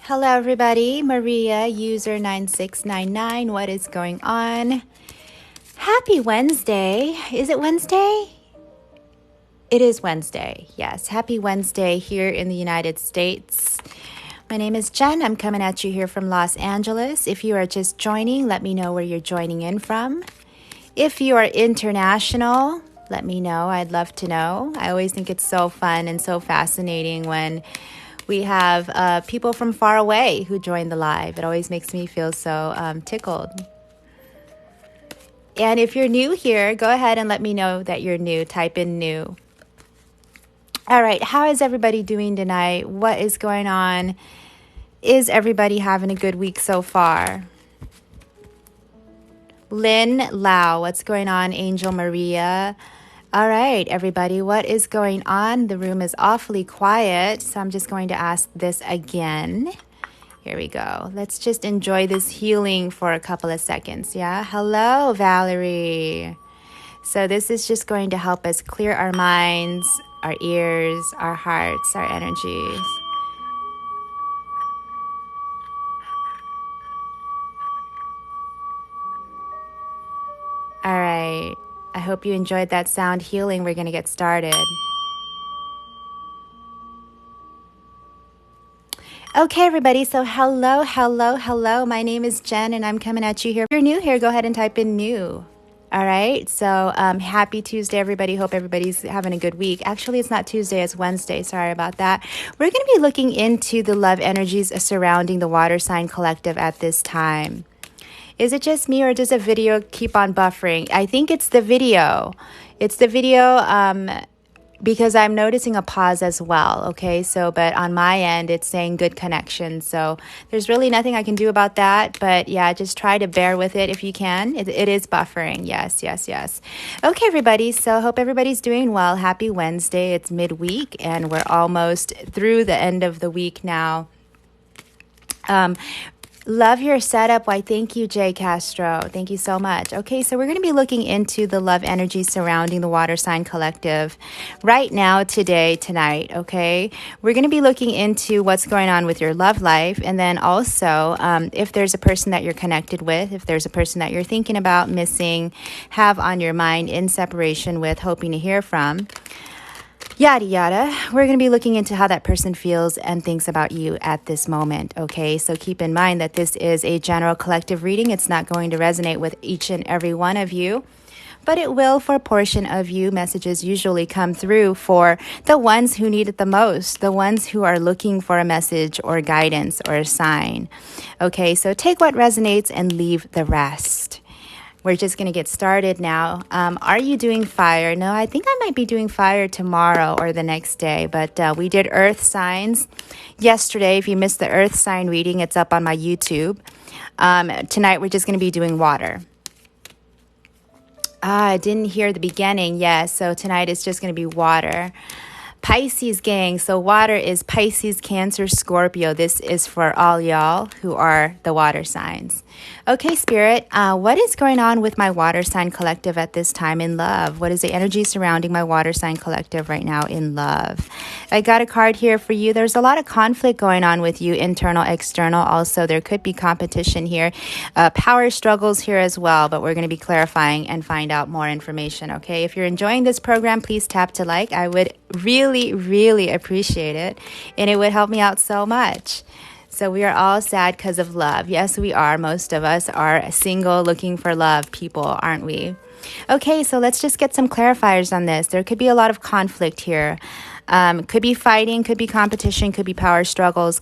Hello everybody, Maria, user 9699. What is going on? Happy Wednesday. Is it Wednesday? It is Wednesday. Yes, happy Wednesday here in the United States. My name is Jen. I'm coming at you here from Los Angeles. If you are just joining, let me know where you're joining in from. If you are international, let me know. I'd love to know. I always think it's so fun and so fascinating when we have people from far away who join the live. It always makes me feel so tickled. And if you're new here, go ahead and let me know that you're new. Type in new. All right, how is everybody doing tonight? What is going on? Is everybody having a good week so far? Lynn Lau, what's going on? Angel Maria. All right, everybody, what is going on? The room is awfully quiet, so I'm just going to ask this again. Here we go. Let's just enjoy this healing for a couple of seconds, yeah? Hello, Valerie. So this is just going to help us clear our minds, our ears, our hearts, our energies. All right. I hope you enjoyed that sound healing. We're going to get started. Okay, everybody. So hello. My name is Jen, and I'm coming at you here. If you're new here, go ahead and type in new. All right. So happy Tuesday, everybody. Hope everybody's having a good week. Actually, it's not Tuesday. It's Wednesday. Sorry about that. We're going to be looking into the love energies surrounding the water sign collective at this time. Is it just me or does the video keep on buffering? I think it's the video. It's the video because I'm noticing a pause as well, okay? So, but on my end, it's saying good connection. So there's really nothing I can do about that. But yeah, just try to bear with it if you can. It is buffering. Yes. Okay, everybody. So hope everybody's doing well. Happy Wednesday. It's midweek and we're almost through the end of the week now. Love your setup. Why, thank you, Jay Castro. Thank you so much. Okay, so we're going to be looking into the love energy surrounding the water sign collective right now, today, tonight, okay? We're going to be looking into what's going on with your love life, and then also if there's a person that you're connected with, if there's a person that you're thinking about, missing, have on your mind, in separation with, hoping to hear from. Yada, yada. We're going to be looking into how that person feels and thinks about you at this moment, okay? So keep in mind that this is a general collective reading. It's not going to resonate with each and every one of you, but it will for a portion of you. Messages usually come through for the ones who need it the most, the ones who are looking for a message or guidance or a sign, okay? So take what resonates and leave the rest. We're just going to get started now. Are you doing fire? No, I think I might be doing fire tomorrow or the next day. But we did earth signs yesterday. If you missed the earth sign reading, it's up on my YouTube. Tonight, we're just going to be doing water. I didn't hear the beginning. Yes, so tonight it's just going to be water. Pisces gang. So water is Pisces, Cancer, Scorpio. This is for all y'all who are the water signs. Okay, Spirit, what is going on with my water sign collective at this time in love? What is the energy surrounding my water sign collective right now in love? I got a card here for you. There's a lot of conflict going on with you, internal, external. Also, there could be competition here. Power struggles here as well, but we're going to be clarifying and find out more information, okay? If you're enjoying this program, please tap to like. I would really appreciate it, and it would help me out so much. So we are all sad because of love. Yes, we are. Most of us are single, looking for love people, aren't we? Okay, so let's just get some clarifiers on this. There could be a lot of conflict here. Could be fighting, could be competition, could be power struggles.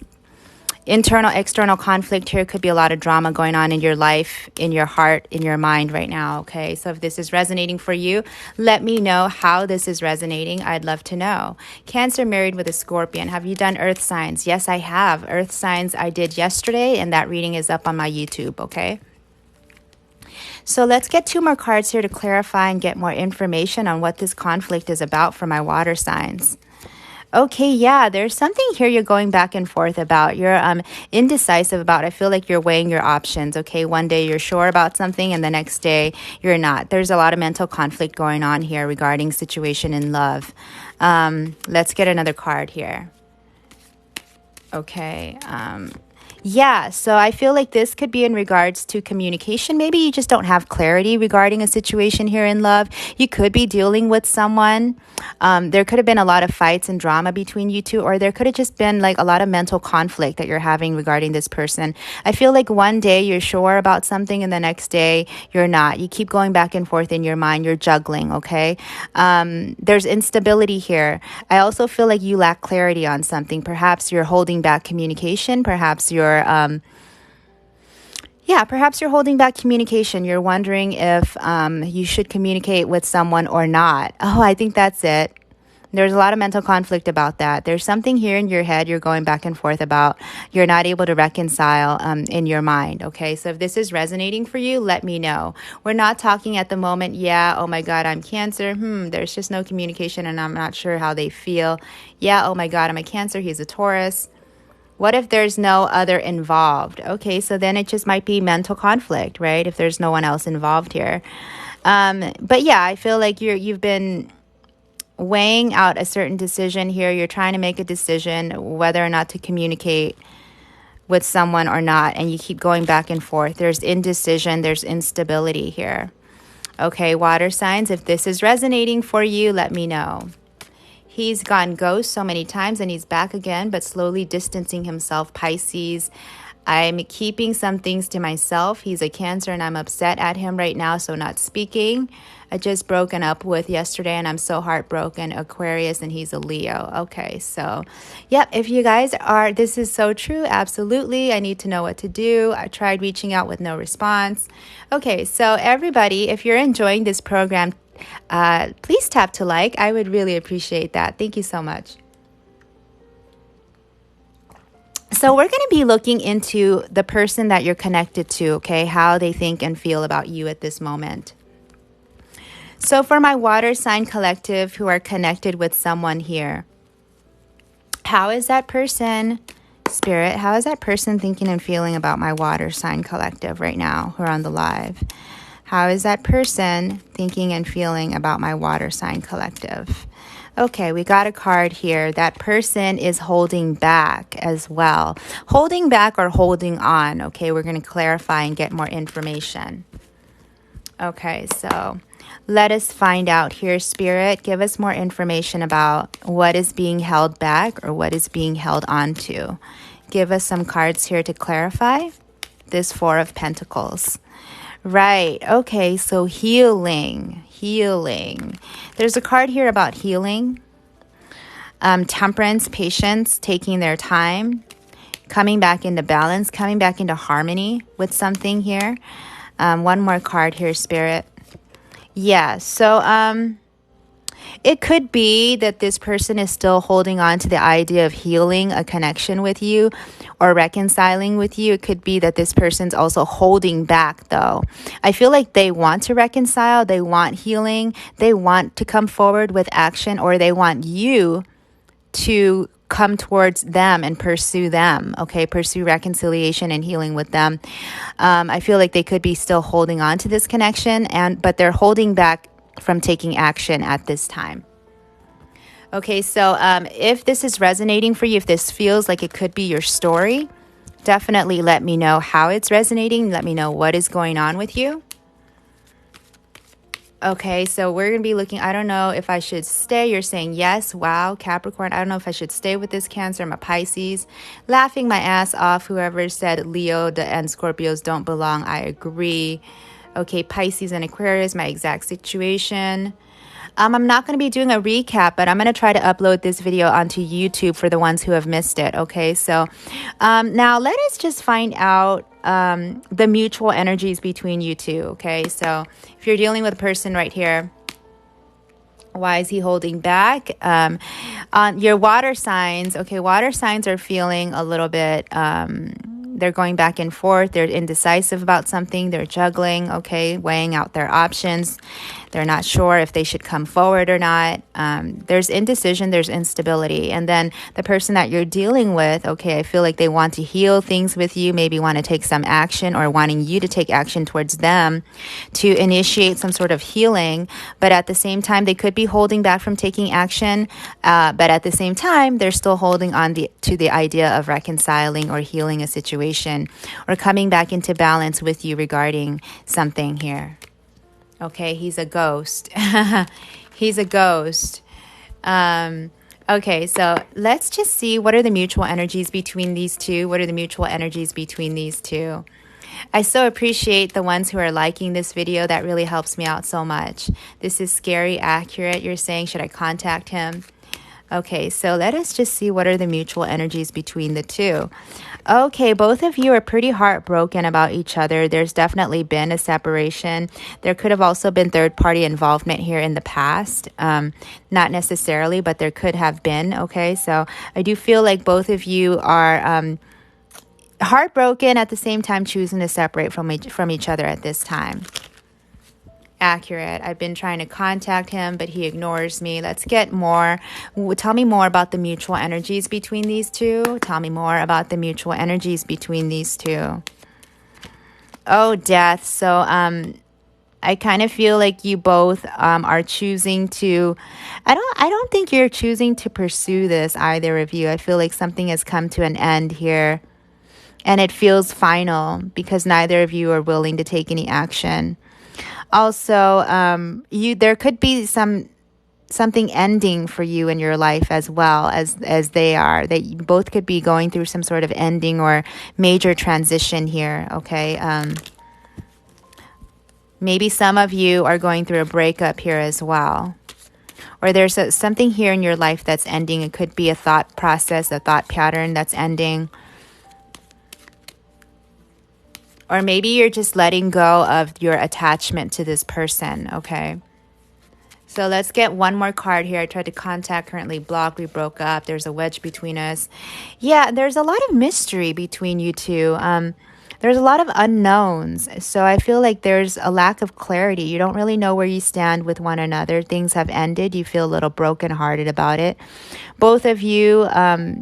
Internal, external conflict here. Could be a lot of drama going on in your life, in your heart, in your mind right now, okay? So if this is resonating for you, let me know how this is resonating. I'd love to know. Cancer married with a Scorpion. Have you done earth signs? Yes, I have. Earth signs I did yesterday, and that reading is up on my YouTube, okay? So let's get 2 more cards here to clarify and get more information on what this conflict is about for my water signs. Okay, yeah, there's something here you're going back and forth about. You're indecisive about. I feel like you're weighing your options, okay? One day you're sure about something and the next day you're not. There's a lot of mental conflict going on here regarding situation in love. Let's get another card here. Okay, Yeah, so I feel like this could be in regards to communication. Maybe you just don't have clarity regarding a situation here in love. You could be dealing with someone. There could have been a lot of fights and drama between you two, or there could have just been like a lot of mental conflict that you're having regarding this person. I feel like one day you're sure about something and the next day you're not. You keep going back and forth in your mind. You're juggling, okay? There's instability here. I also feel like you lack clarity on something. Perhaps you're holding back communication. Perhaps you're perhaps you're holding back communication. You're wondering if you should communicate with someone or not. Oh, I think that's it. There's a lot of mental conflict about that. There's something here in your head you're going back and forth about. You're not able to reconcile in your mind, okay? So if this is resonating for you, let me know. We're not talking at the moment, yeah, oh my God, I'm Cancer. There's just no communication and I'm not sure how they feel. Yeah, oh my God, I'm a Cancer. He's a Taurus. What if there's no other involved? Okay, so then it just might be mental conflict, right? If there's no one else involved here. But yeah, I feel like you've been weighing out a certain decision here. You're trying to make a decision whether or not to communicate with someone or not, and you keep going back and forth. There's indecision, there's instability here. Okay, water signs, if this is resonating for you, let me know. He's gone ghost so many times and he's back again, but slowly distancing himself. Pisces, I'm keeping some things to myself. He's a Cancer and I'm upset at him right now, so not speaking. I just broken up with yesterday and I'm so heartbroken. Aquarius, and he's a Leo. Okay, so yep, if you guys are, this is so true. Absolutely. I need to know what to do. I tried reaching out with no response. Okay, so everybody, if you're enjoying this program, please tap to like. I would really appreciate that. Thank you so much. So we're going to be looking into the person that you're connected to, okay? How they think and feel about you at this moment. So for my water sign collective who are connected with someone here, how is that person, Spirit, how is that person thinking and feeling about my water sign collective right now who are on the live? How is that person thinking and feeling about my water sign collective? Okay, we got a card here. That person is holding back as well. Holding back or holding on. Okay, we're going to clarify and get more information. Okay, so let us find out here, Spirit. Give us more information about what is being held back or what is being held on to. Give us some cards here to clarify. This Four of Pentacles. Right. Okay. So healing. There's a card here about healing, temperance, patience, taking their time, coming back into balance, coming back into harmony with something here. One more card here, Spirit. Yeah. So, it could be that this person is still holding on to the idea of healing a connection with you or reconciling with you. It could be that this person's also holding back, though. I feel like they want to reconcile, they want healing, they want to come forward with action, or they want you to come towards them and pursue them, okay? Pursue reconciliation and healing with them. I feel like they could be still holding on to this connection, but they're holding back from taking action at this time. Okay, so if this is resonating for you, if this feels like it could be your story, definitely let me know how it's resonating. Let me know what is going on with you. Okay, so we're going to be looking, I don't know if I should stay. You're saying yes, wow, Capricorn. I don't know if I should stay with this Cancer. I'm a Pisces. Laughing my ass off. Whoever said Leo and Scorpios don't belong, I agree. Okay, Pisces and Aquarius, my exact situation. I'm not going to be doing a recap, but I'm going to try to upload this video onto YouTube for the ones who have missed it. Okay, so now let us just find out the mutual energies between you two. Okay, so if you're dealing with a person right here, why is he holding back? On your water signs, okay, water signs are feeling a little bit... they're going back and forth. They're indecisive about something. They're juggling, okay, weighing out their options. They're not sure if they should come forward or not. There's indecision. There's instability. And then the person that you're dealing with, okay, I feel like they want to heal things with you, maybe want to take some action or wanting you to take action towards them to initiate some sort of healing. But at the same time, they could be holding back from taking action. But at the same time, they're still holding on to the idea of reconciling or healing a situation situation or coming back into balance with you regarding something here. Okay, he's a ghost. He's a ghost. Okay, so let's just see what are the mutual energies between these two. What are the mutual energies between these two? I so appreciate the ones who are liking this video. That really helps me out so much. This is scary accurate. You're saying, should I contact him? Okay, so let us just see what are the mutual energies between the two. Okay, both of you are pretty heartbroken about each other. There's definitely been a separation. There could have also been third-party involvement here in the past. Not necessarily, but there could have been. Okay, so I do feel like both of you are heartbroken at the same time choosing to separate from each other at this time. Accurate. I've been trying to contact him, but he ignores me. Let's get more. Tell me more about the mutual energies between these two. Tell me more about the mutual energies between these two. Oh, death. So, I kind of feel like you both are choosing to. I don't think you're choosing to pursue this, either of you. I feel like something has come to an end here, and it feels final because neither of you are willing to take any action. Also, there could be something ending for you in your life as well as they are. That you both could be going through some sort of ending or major transition here. Okay. Maybe some of you are going through a breakup here as well. Or there's something here in your life that's ending. It could be a thought process, a thought pattern that's ending. Or maybe you're just letting go of your attachment to this person, okay? So let's get one more card here. I tried to contact, currently blocked, we broke up. There's a wedge between us. Yeah, there's a lot of mystery between you two. There's a lot of unknowns. So I feel like there's a lack of clarity. You don't really know where you stand with one another. Things have ended. You feel a little brokenhearted about it. Both of you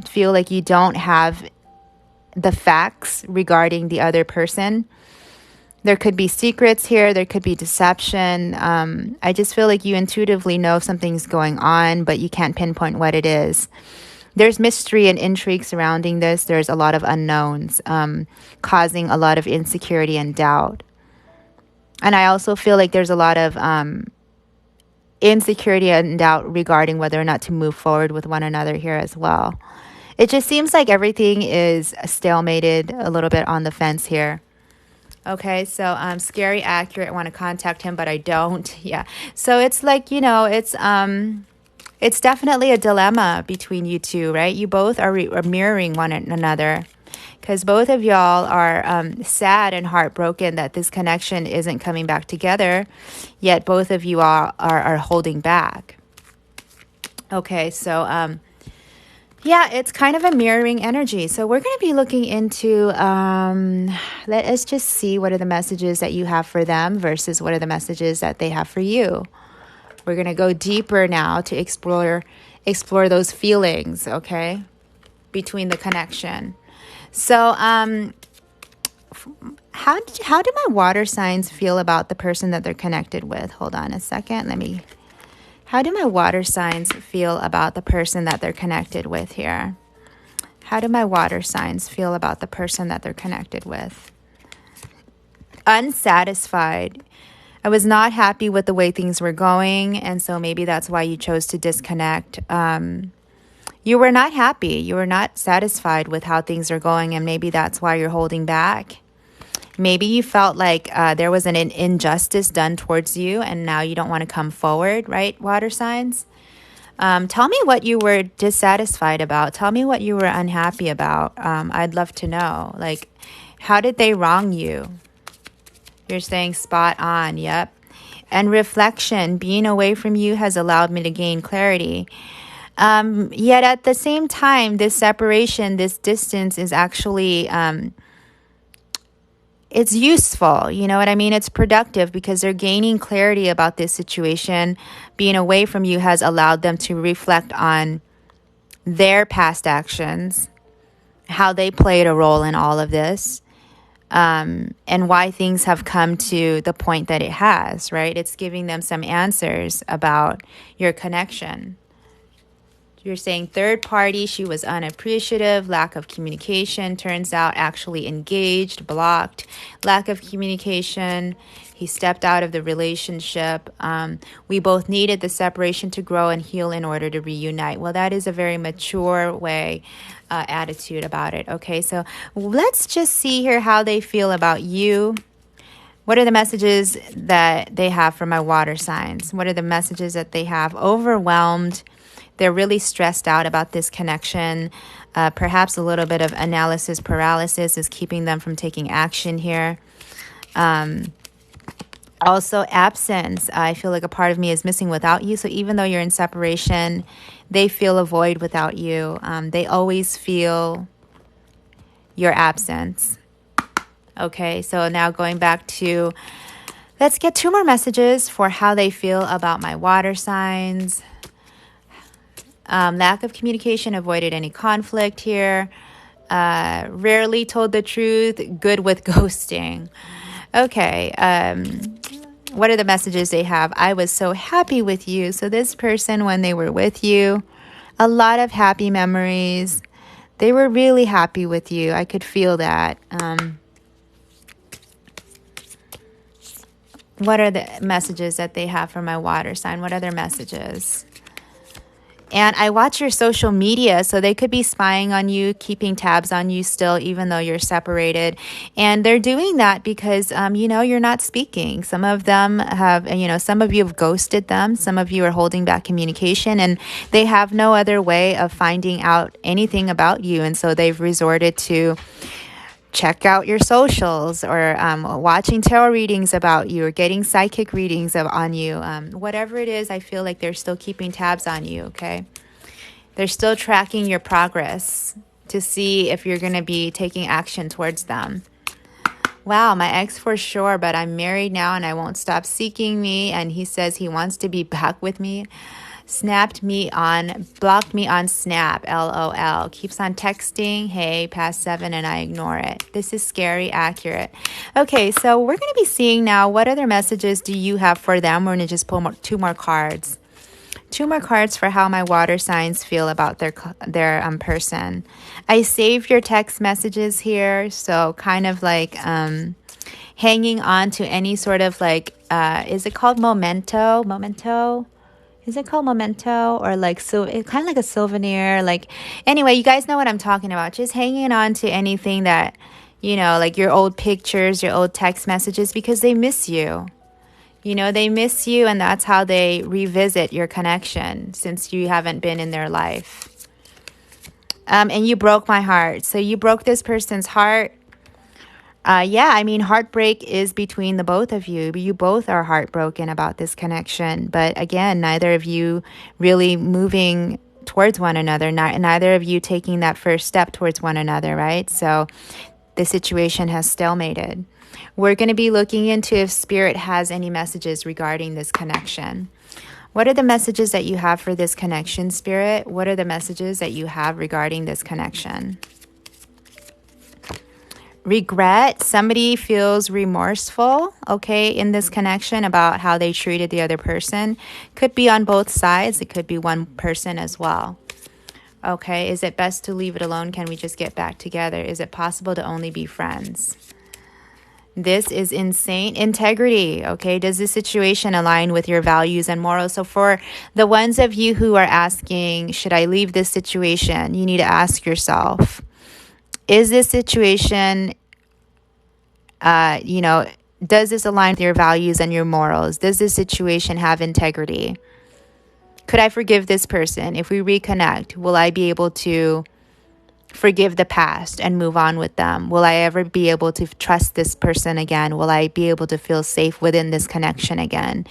feel like you don't have the facts regarding the other person. There could be secrets here. There could be deception. I just feel like you intuitively know something's going on, but you can't pinpoint what it is. There's mystery and intrigue surrounding this. There's a lot of unknowns, causing a lot of insecurity and doubt. And I also feel like there's a lot of insecurity and doubt regarding whether or not to move forward with one another here as well. It just seems like everything is stalemated, a little bit on the fence here. Okay, so scary accurate. I want to contact him, but I don't. Yeah. So it's like, it's definitely a dilemma between you two, right? You both are mirroring one another because both of y'all are sad and heartbroken that this connection isn't coming back together, yet both of you are holding back. Okay, so yeah, it's kind of a mirroring energy. So we're going to be looking into, let us just see what are the messages that you have for them versus what are the messages that they have for you. We're going to go deeper now to explore those feelings, okay, between the connection. So how do my water signs feel about the person that they're connected with? Hold on a second. How do my water signs feel about the person that they're connected with here? How do my water signs feel about the person that they're connected with? Unsatisfied. I was not happy with the way things were going, and so maybe that's why you chose to disconnect. You were not happy. You were not satisfied with how things are going, and maybe that's why you're holding back. Maybe you felt like there was an injustice done towards you and now you don't want to come forward, right, water signs? Tell me what you were dissatisfied about. Tell me what you were unhappy about. I'd love to know. Like, how did they wrong you? You're saying spot on, yep. And reflection, being away from you has allowed me to gain clarity. Yet at the same time, this separation, this distance is actually... it's useful, you know what I mean? It's productive because they're gaining clarity about this situation. Being away from you has allowed them to reflect on their past actions, how they played a role in all of this, and why things have come to the point that it has, right? It's giving them some answers about your connection. You're saying third party, she was unappreciative, lack of communication, turns out actually engaged, blocked, lack of communication. He stepped out of the relationship. We both needed the separation to grow and heal in order to reunite. Well, that is a very mature attitude about it. Okay, so let's just see here how they feel about you. What are the messages that they have for my water signs? What are the messages that they have? Overwhelmed. They're really stressed out about this connection. Perhaps a little bit of analysis paralysis is keeping them from taking action here. Also, absence. I feel like a part of me is missing without you. So even though you're in separation, they feel a void without you. They always feel your absence. Okay, so now going back to, let's get 2 more messages for how they feel about my water signs. Lack of communication, avoided any conflict here. Rarely told the truth, good with ghosting. Okay, what are the messages they have? I was so happy with you. So this person, when they were with you, a lot of happy memories. They were really happy with you. I could feel that. What are the messages that they have for my water sign? What other messages? And I watch your social media, so they could be spying on you, keeping tabs on you still, even though you're separated. And they're doing that because, you're not speaking. Some of them have, some of you have ghosted them. Some of you are holding back communication, and they have no other way of finding out anything about you. And so they've resorted to check out your socials or watching tarot readings about you or getting psychic readings on you. Whatever it is, I feel like they're still keeping tabs on you, okay? They're still tracking your progress to see if you're going to be taking action towards them. Wow, my ex for sure, but I'm married now and I won't stop seeking me. And he says he wants to be back with me. Blocked me on Snap, LOL. Keeps on texting, hey, past 7, and I ignore it. This is scary, accurate. Okay, so we're going to be seeing now what other messages do you have for them. We're going to just pull 2 more cards. 2 more cards for how my water signs feel about their person. I saved your text messages here, so kind of like hanging on to any sort of is it called memento? Memento? Is it called memento or kind of like a souvenir? Anyway, you guys know what I'm talking about. Just hanging on to anything that, like your old pictures, your old text messages, because they miss you. They miss you, and that's how they revisit your connection since you haven't been in their life. And you broke my heart. So you broke this person's heart. Heartbreak is between the both of you. You both are heartbroken about this connection. But again, neither of you really moving towards one another, neither of you taking that first step towards one another, right? So the situation has stalemated. We're going to be looking into if Spirit has any messages regarding this connection. What are the messages that you have for this connection, Spirit? What are the messages that you have regarding this connection? Regret. Somebody feels remorseful, in this connection about how they treated the other person. Could be on both sides. It could be one person as well. Okay, is it best to leave it alone? Can we just get back together? Is it possible to only be friends? This is insane. Integrity, okay? Does this situation align with your values and morals? So for the ones of you who are asking, should I leave this situation? You need to ask yourself, is this situation, does this align with your values and your morals? Does this situation have integrity? Could I forgive this person? If we reconnect, will I be able to forgive the past and move on with them? Will I ever be able to trust this person again? Will I be able to feel safe within this connection again?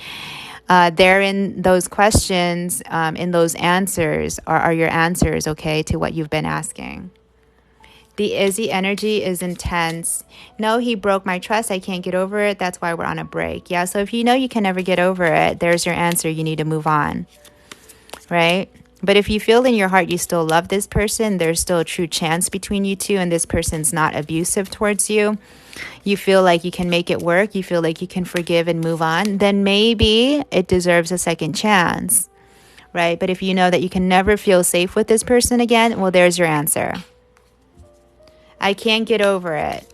Therein, those questions, in those answers are your answers, okay, to what you've been asking. The Izzy energy is intense. No, he broke my trust. I can't get over it. That's why we're on a break. Yeah, so if you know you can never get over it, there's your answer. You need to move on, right? But if you feel in your heart you still love this person, there's still a true chance between you two, and this person's not abusive towards you, you feel like you can make it work, you feel like you can forgive and move on, then maybe it deserves a second chance. right? But if you know that you can never feel safe with this person again, well, there's your answer. I can't get over it.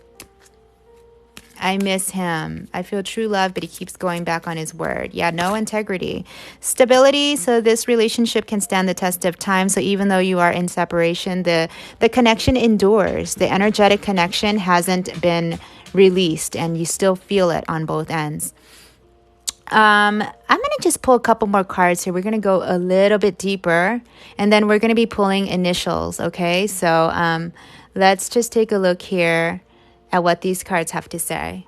I miss him. I feel true love, but he keeps going back on his word. Yeah, no integrity. Stability, so this relationship can stand the test of time. So even though you are in separation, the connection endures. The energetic connection hasn't been released, and you still feel it on both ends. I'm going to just pull a couple more cards here. We're going to go a little bit deeper, and then we're going to be pulling initials, okay? So let's just take a look here at what these cards have to say.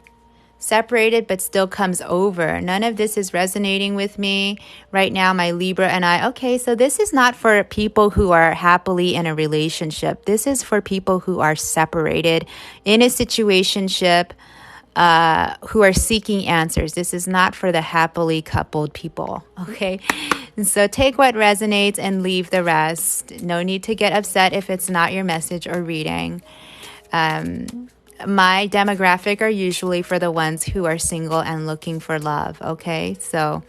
Separated but still comes over. None of this is resonating with me right now, my Libra and I. Okay, so this is not for people who are happily in a relationship. This is for people who are separated in a situationship, who are seeking answers. This is not for the happily coupled people, okay? And so take what resonates and leave the rest. No need to get upset if it's not your message or reading. My demographic are usually for the ones who are single and looking for love, okay? So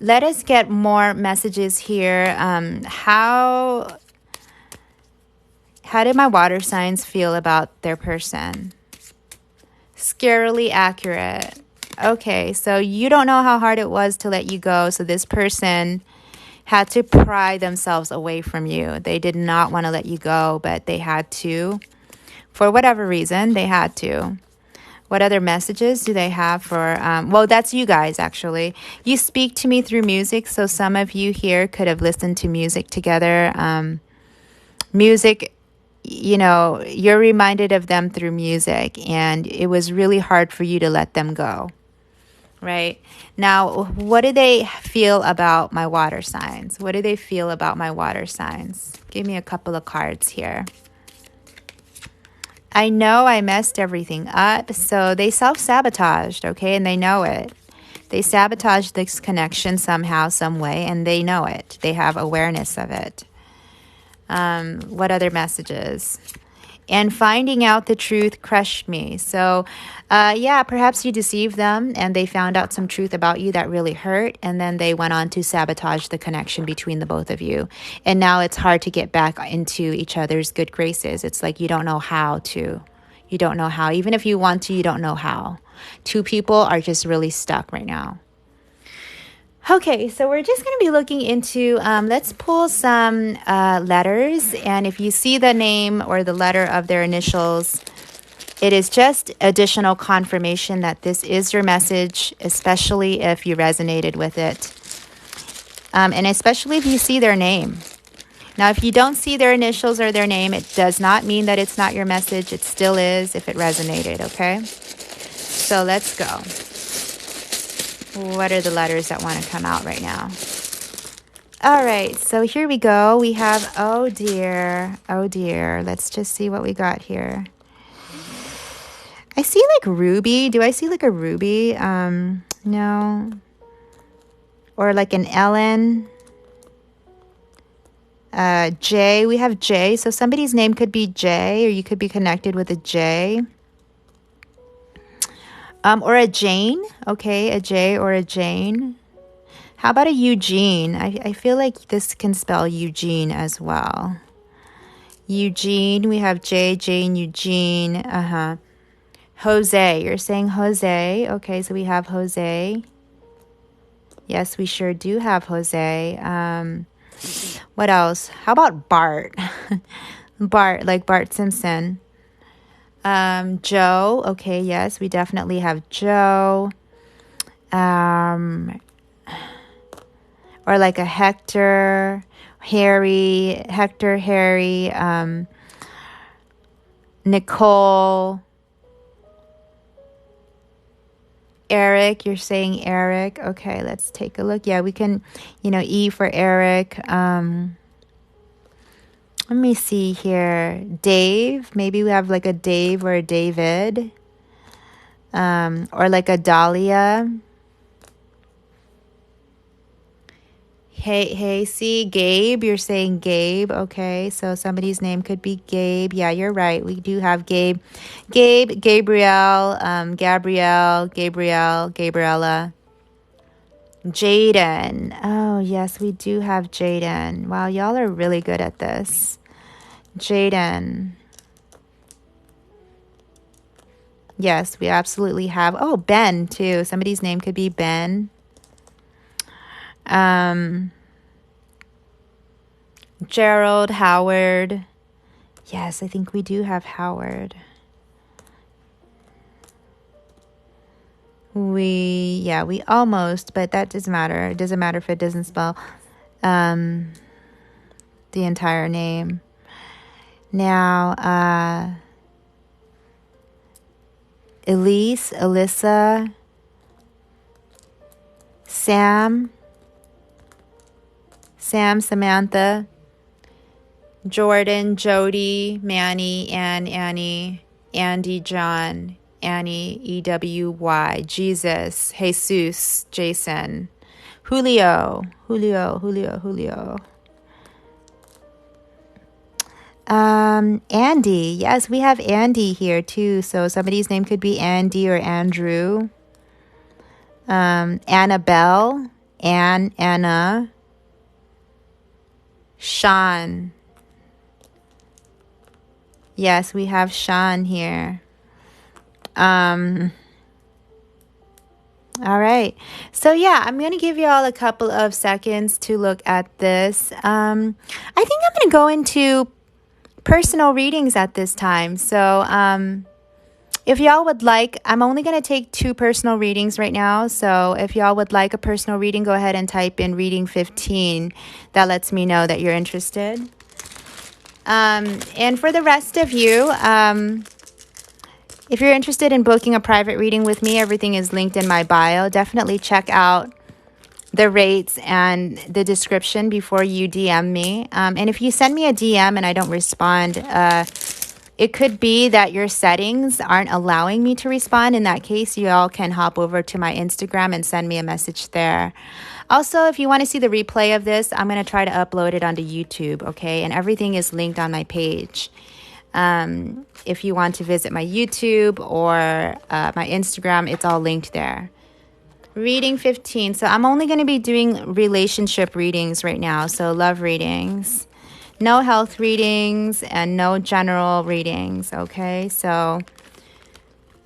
let us get more messages here. How did my water signs feel about their person? Scarily accurate. Okay, so you don't know how hard it was to let you go. So this person had to pry themselves away from you. They did not want to let you go, but they had to. For whatever reason, they had to. What other messages do they have for... well, that's you guys, actually. You speak to me through music, so some of you here could have listened to music together. Music, you know, you're reminded of them through music, and it was really hard for you to let them go, right? Now, what do they feel about my water signs? What do they feel about my water signs? Give me a couple of cards here. I know I messed everything up, so they self-sabotaged, okay, and they know it. They sabotaged this connection somehow, some way, and they know it. They have awareness of it. What other messages? And finding out the truth crushed me. So, yeah, perhaps you deceived them and they found out some truth about you that really hurt. And then they went on to sabotage the connection between the both of you. And now it's hard to get back into each other's good graces. It's like you don't know how to. You don't know how. Even if you want to, you don't know how. Two people are just really stuck right now. Okay, so we're just going to be looking into, let's pull some letters. And if you see the name or the letter of their initials, it is just additional confirmation that this is your message, especially if you resonated with it. And especially if you see their name. Now, if you don't see their initials or their name, it does not mean that it's not your message. It still is if it resonated, okay? So let's go. What are the letters that want to come out right now? All right, so here we go. We have, oh dear, oh dear. Let's just see what we got here. I see like ruby. Do I see like a ruby? No. Or like an Ellen. J, we have J. So somebody's name could be J, or you could be connected with a J. Or a Jane, okay, a J or a Jane. How about a Eugene? I feel like this can spell Eugene as well. Eugene, we have J, Jane, Eugene, Jose, you're saying Jose. Okay, so we have Jose. Yes, we sure do have Jose. What else? How about Bart? Bart, like Bart Simpson. Joe. Okay, yes, we definitely have Joe. Or like a Hector, Harry, Nicole, Eric. You're saying Eric. Okay, let's take a look. Yeah, we can, E for Eric. Let me see here. Dave. Maybe we have like a Dave or a David. Or like a Dahlia. Hey, see, Gabe. You're saying Gabe. Okay, so somebody's name could be Gabe. Yeah, you're right. We do have Gabe. Gabrielle, Gabrielle, Gabriella. Jaden. Oh, yes, we do have Jaden. Wow, y'all are really good at this. Jaden. Yes, we absolutely have. Oh, Ben, too. Somebody's name could be Ben. Gerald, Howard. Yes, I think we do have Howard. We almost, but that doesn't matter. It doesn't matter if it doesn't spell the entire name. Now, Elise, Alyssa, Sam, Samantha, Jordan, Jody, Manny, Annie, Andy, John, Annie, EWY, Jesus, Jesus, Jason, Julio. Andy. Yes, we have Andy here too. So somebody's name could be Andy or Andrew. Annabelle, Anna, Sean. Yes, we have Sean here. All right. So yeah, I'm going to give you all a couple of seconds to look at this. I think I'm going to go into personal readings at this time. So if y'all would like, I'm only going to take 2 personal readings right now. So if y'all would like a personal reading, go ahead and type in reading 15. That lets me know that you're interested. And for the rest of you, if you're interested in booking a private reading with me, everything is linked in my bio. Definitely check out the rates and the description before you DM me. And if you send me a DM and I don't respond, it could be that your settings aren't allowing me to respond. In that case, you all can hop over to my Instagram and send me a message there. Also, if you want to see the replay of this, I'm going to try to upload it onto YouTube, okay? And everything is linked on my page. If you want to visit my YouTube or my Instagram, it's all linked there. Reading 15. So I'm only going to be doing relationship readings right now. So love readings. No health readings and no general readings, okay? So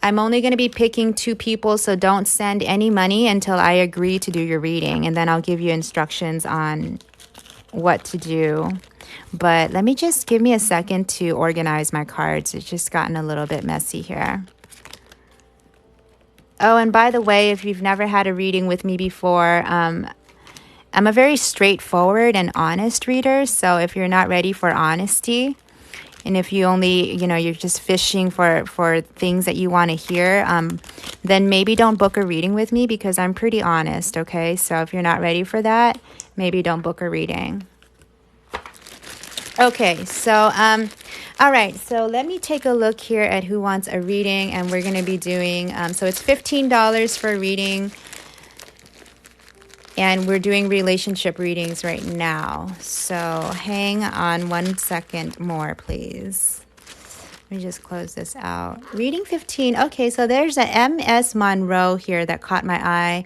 I'm only going to be picking 2 people, so don't send any money until I agree to do your reading. And then I'll give you instructions on what to do. But let me just give me a second to organize my cards. It's just gotten a little bit messy here. Oh, and by the way, if you've never had a reading with me before, I'm a very straightforward and honest reader. So if you're not ready for honesty, and if you only, you're just fishing for things that you want to hear, then maybe don't book a reading with me because I'm pretty honest, okay? So if you're not ready for that, maybe don't book a reading. Okay, so, all right, so let me take a look here at who wants a reading, and we're going to be doing, so it's $15 for a reading, and we're doing relationship readings right now. So hang on 1 second more, please. Let me just close this out. Reading 15, okay, so there's a MS Monroe here that caught my eye.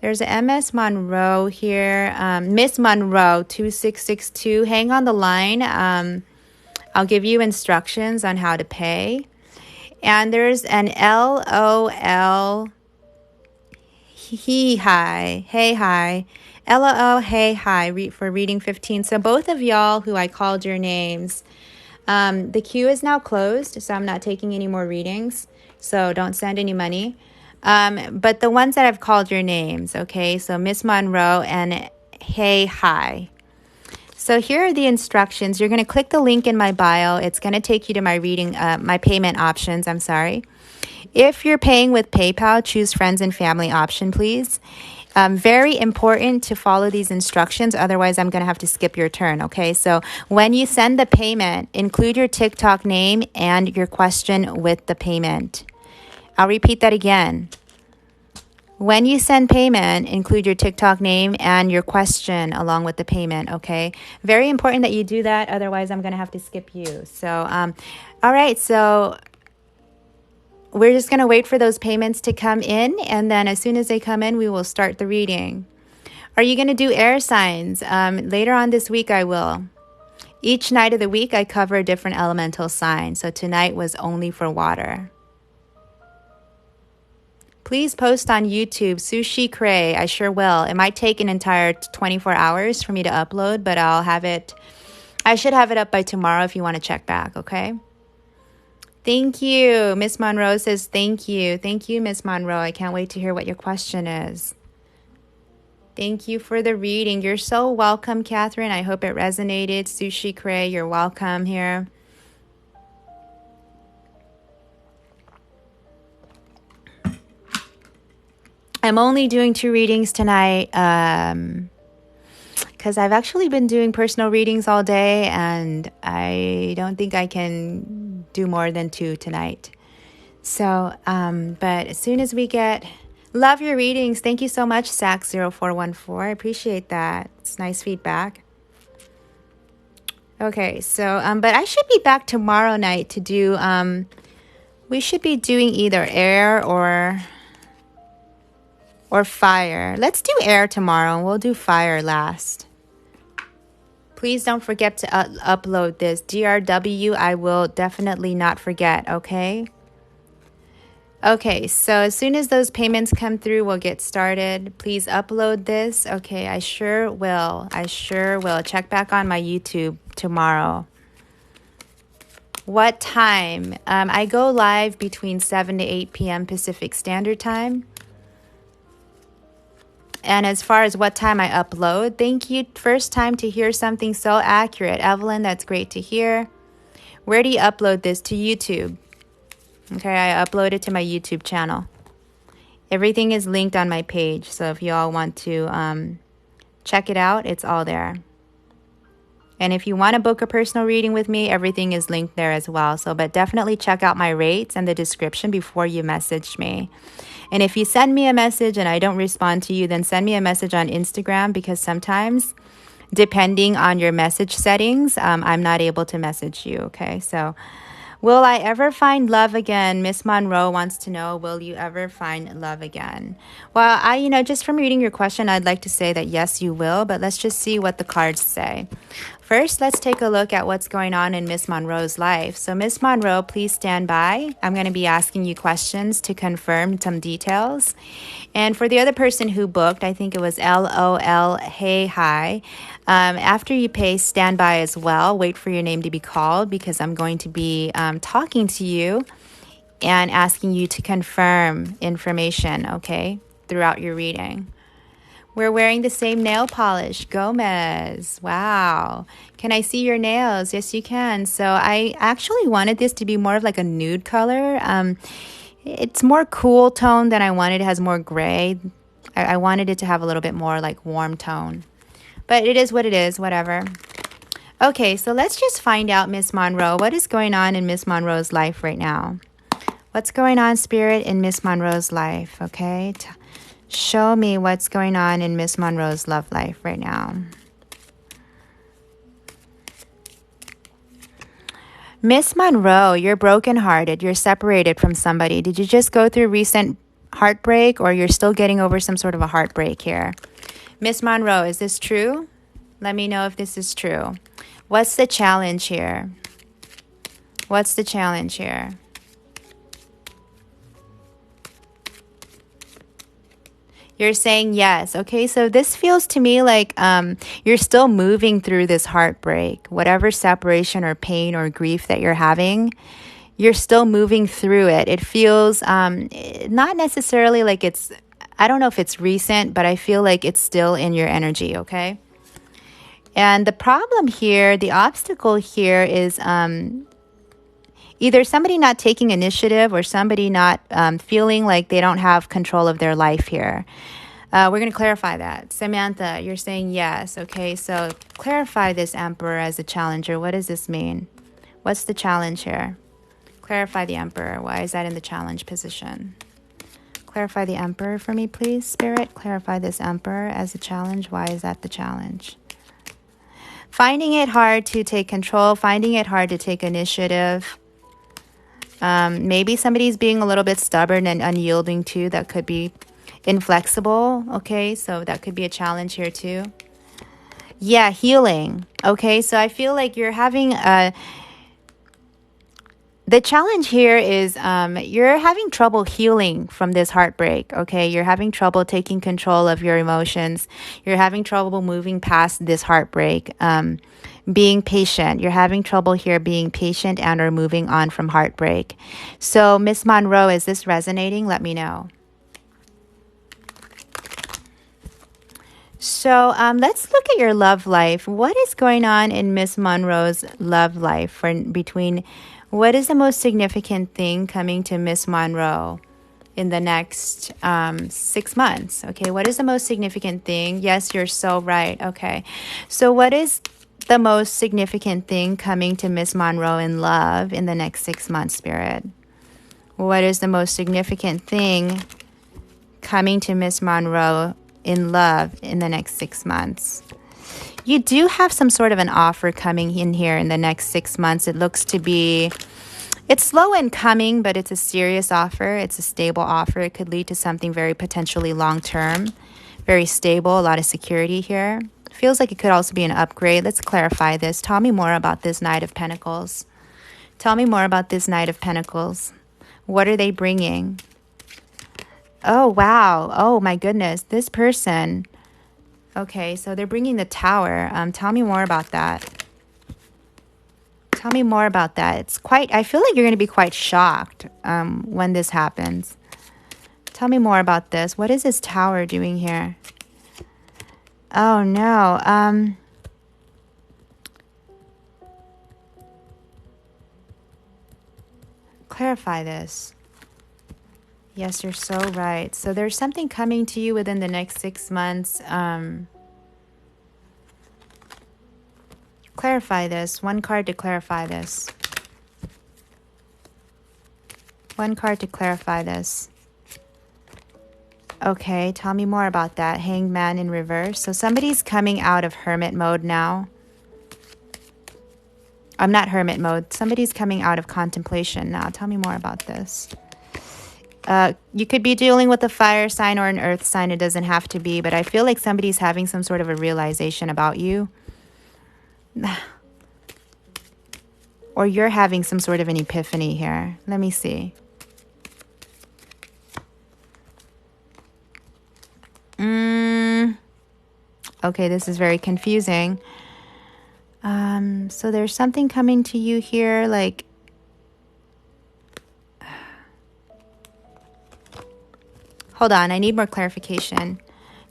There's a MS Monroe here, Miss Monroe 2662. Hang on the line. I'll give you instructions on how to pay. And there's an LOL, hey hi, LOL, hey hi, for reading 15. So both of y'all who I called your names, the queue is now closed, so I'm not taking any more readings. So don't send any money. But the ones that I've called your names, okay? So Miss Monroe and hey, hi. So here are the instructions. You're going to click the link in my bio. It's going to take you to my reading, my payment options, I'm sorry. If you're paying with PayPal, choose friends and family option, please. Very important to follow these instructions. Otherwise, I'm going to have to skip your turn, okay? So when you send the payment, include your TikTok name and your question with the payment. I'll repeat that again. When you send payment, include your TikTok name and your question along with the payment, okay? Very important that you do that. Otherwise, I'm going to have to skip you. So, all right. So we're just going to wait for those payments to come in, and then as soon as they come in, we will start the reading. Are you going to do air signs? Later on this week, I will. Each night of the week, I cover a different elemental sign. So tonight was only for water. Please post on YouTube, Sushi Cray. I sure will. It might take an entire 24 hours for me to upload, but I'll have it. I should have it up by tomorrow if you want to check back, okay? Thank you. Miss Monroe says thank you. Thank you, Miss Monroe. I can't wait to hear what your question is. Thank you for the reading. You're so welcome, Catherine. I hope it resonated. Sushi Cray, you're welcome here. I'm only doing 2 readings tonight because I've actually been doing personal readings all day, and I don't think I can do more than 2 tonight. So, but as soon as we get... Love your readings. Thank you so much, Sax0414. I appreciate that. It's nice feedback. Okay, so, but I should be back tomorrow night to do, we should be doing either air or fire. Let's do air tomorrow, and we'll do fire last. Please don't forget to upload this. DRW, I will definitely not forget, okay? Okay, so as soon as those payments come through, we'll get started. Please upload this. Okay, I sure will. I sure will. Check back on my YouTube tomorrow. What time? I go live between 7 to 8 p.m. Pacific Standard Time. And as far as what time I upload, thank you. First time to hear something so accurate. Evelyn, that's great to hear. Where do you upload this? To YouTube. Okay, I upload it to my YouTube channel. Everything is linked on my page. So if you all want to check it out, it's all there. And if you want to book a personal reading with me, everything is linked there as well. So, but definitely check out my rates and the description before you message me. And if you send me a message and I don't respond to you, then send me a message on Instagram, because sometimes, depending on your message settings, I'm not able to message you, okay? So, will I ever find love again? Miss Monroe wants to know, will you ever find love again? Well, just from reading your question, I'd like to say that yes, you will, but let's just see what the cards say. First, let's take a look at what's going on in Miss Monroe's life. So, Miss Monroe, please stand by. I'm going to be asking you questions to confirm some details. And for the other person who booked, I think it was LOL, hey, hi. After you pay, stand by as well. Wait for your name to be called, because I'm going to be talking to you and asking you to confirm information, okay, throughout your reading. We're wearing the same nail polish, Gomez. Wow. Can I see your nails? Yes, you can. So I actually wanted this to be more of like a nude color. It's more cool tone than I wanted. It has more gray. I wanted it to have a little bit more like warm tone. But it is what it is, whatever. Okay, so let's just find out, Miss Monroe, what is going on in Miss Monroe's life right now? What's going on, Spirit, in Miss Monroe's life, okay? Show me what's going on in Miss Monroe's love life right now. Miss Monroe, you're brokenhearted. You're separated from somebody. Did you just go through recent heartbreak, or you're still getting over some sort of a heartbreak here? Miss Monroe, is this true? Let me know if this is true. What's the challenge here? What's the challenge here? You're saying yes. Okay, so this feels to me like you're still moving through this heartbreak. Whatever separation or pain or grief that you're having, you're still moving through it. It feels not necessarily like it's, I don't know if it's recent, but I feel like it's still in your energy, okay? And the problem here, the obstacle here is either somebody not taking initiative or somebody not feeling like they don't have control of their life here. We're going to clarify that. Samantha, you're saying yes. Okay, so clarify this Emperor as a challenger. What does this mean? What's the challenge here? Clarify the Emperor. Why is that in the challenge position? Clarify the Emperor for me, please, Spirit. Clarify this Emperor as a challenge. Why is that the challenge? Finding it hard to take control, finding it hard to take initiative. Maybe somebody's being a little bit stubborn and unyielding too. That could be inflexible. Okay, so that could be a challenge here too. Yeah, healing. Okay, so I feel like you're having a... The challenge here is you're having trouble healing from this heartbreak, okay? You're having trouble taking control of your emotions. You're having trouble moving past this heartbreak. Being patient. You're having trouble here being patient and or moving on from heartbreak. So, Miss Monroe, is this resonating? Let me know. So let's look at your love life. What is going on in Miss Monroe's love life what is the most significant thing coming to Miss Monroe in the next 6 months? Okay, what is the most significant thing? Yes, you're so right. Okay, so what is the most significant thing coming to Miss Monroe in love in the next 6 months, Spirit? What is the most significant thing coming to Miss Monroe in love in the next 6 months? You do have some sort of an offer coming in here in the next 6 months. It looks to be, it's slow in coming, but it's a serious offer. It's a stable offer. It could lead to something very potentially long-term, very stable, a lot of security here. Feels like it could also be an upgrade. Let's clarify this. Tell me more about this Knight of Pentacles. Tell me more about this Knight of Pentacles. What are they bringing? Oh, wow. Oh, my goodness. This person... Okay, so they're bringing the Tower. Tell me more about that. Tell me more about that. It's quite... I feel like you're going to be quite shocked when this happens. Tell me more about this. What is this Tower doing here? Oh, no. Clarify this. Yes, you're so right. So there's something coming to you within the next 6 months. Clarify this. One card to clarify this. One card to clarify this. Okay, tell me more about that. Hanged Man in reverse. So somebody's coming out of hermit mode now. I'm not hermit mode. Somebody's coming out of contemplation now. Tell me more about this. You could be dealing with a fire sign or an earth sign. It doesn't have to be, but I feel like somebody's having some sort of a realization about you. Or you're having some sort of an epiphany here. Let me see. Okay, this is very confusing. So there's something coming to you here, like... Hold on, I need more clarification.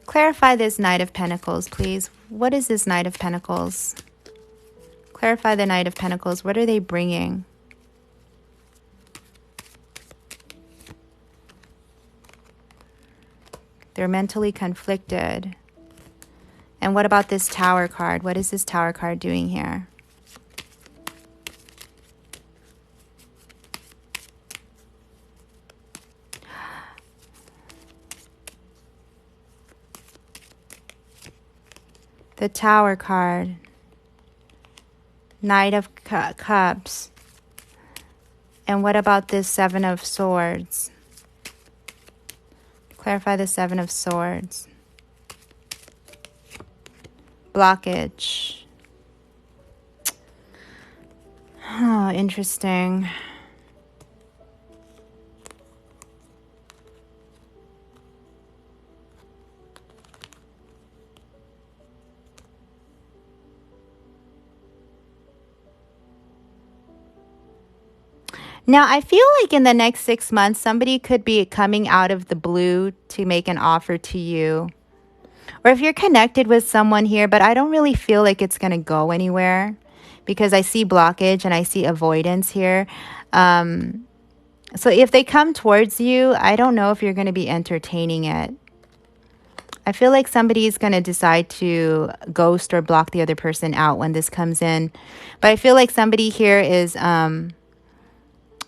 Clarify this Knight of Pentacles, please. What is this Knight of Pentacles? Clarify the Knight of Pentacles. What are they bringing? They're mentally conflicted. And what about this Tower card? What is this Tower card doing here? The Tower card. Knight of Cups. And what about this Seven of Swords? Clarify the Seven of Swords. Blockage. Oh, interesting. Now, I feel like in the next 6 months, somebody could be coming out of the blue to make an offer to you. Or if you're connected with someone here, but I don't really feel like it's going to go anywhere because I see blockage and I see avoidance here. So if they come towards you, I don't know if you're going to be entertaining it. I feel like somebody's going to decide to ghost or block the other person out when this comes in. But I feel like somebody here is...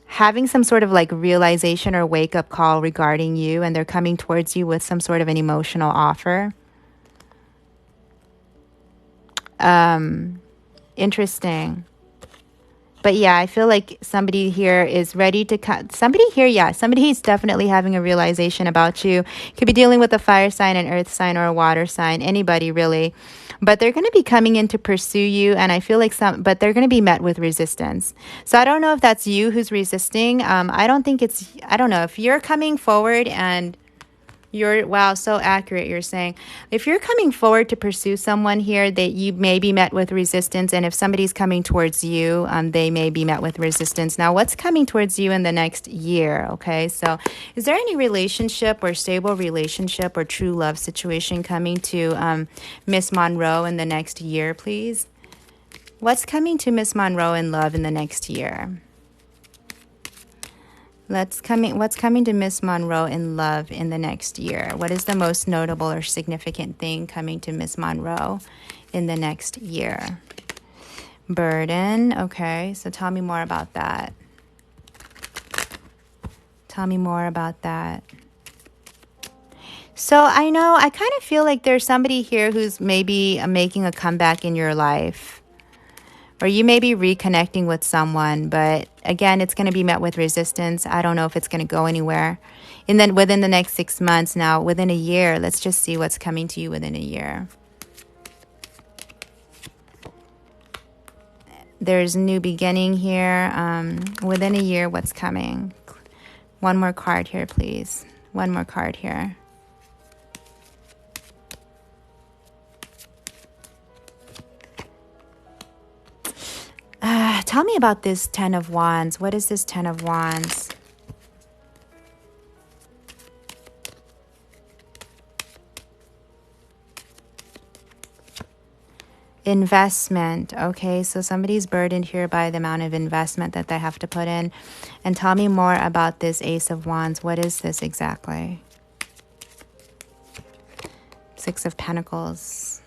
having some sort of like realization or wake-up call regarding you, and they're coming towards you with some sort of an emotional offer. Interesting. But yeah, I feel like somebody here is ready to cut. Somebody here, yeah, somebody is definitely having a realization about you. Could be dealing with a fire sign, an earth sign, or a water sign. Anybody really. But they're going to be coming in to pursue you, and I feel like but they're going to be met with resistance. So I don't know if that's you who's resisting. I don't think I don't know if you're coming forward and wow, so accurate. You're saying if you're coming forward to pursue someone here, that you may be met with resistance. And if somebody's coming towards you, they may be met with resistance. Now, what's coming towards you in the next year? Okay, so is there any relationship or stable relationship or true love situation coming to Miss Monroe in the next year, please? What's coming to Miss Monroe in love in the next year? What's coming to Miss Monroe in love in the next year? What is the most notable or significant thing coming to Miss Monroe in the next year? Burden. Okay, so tell me more about that. Tell me more about that. So I kind of feel like there's somebody here who's maybe making a comeback in your life. Or you may be reconnecting with someone, but again, it's going to be met with resistance. I don't know if it's going to go anywhere. And then within the next 6 months, now within a year, let's just see what's coming to you within a year. There's a new beginning here. Within a year, what's coming? One more card here, please. One more card here. Tell me about this Ten of Wands. What is this Ten of Wands? Investment. Okay, so somebody's burdened here by the amount of investment that they have to put in. And tell me more about this Ace of Wands. What is this exactly? Six of Pentacles.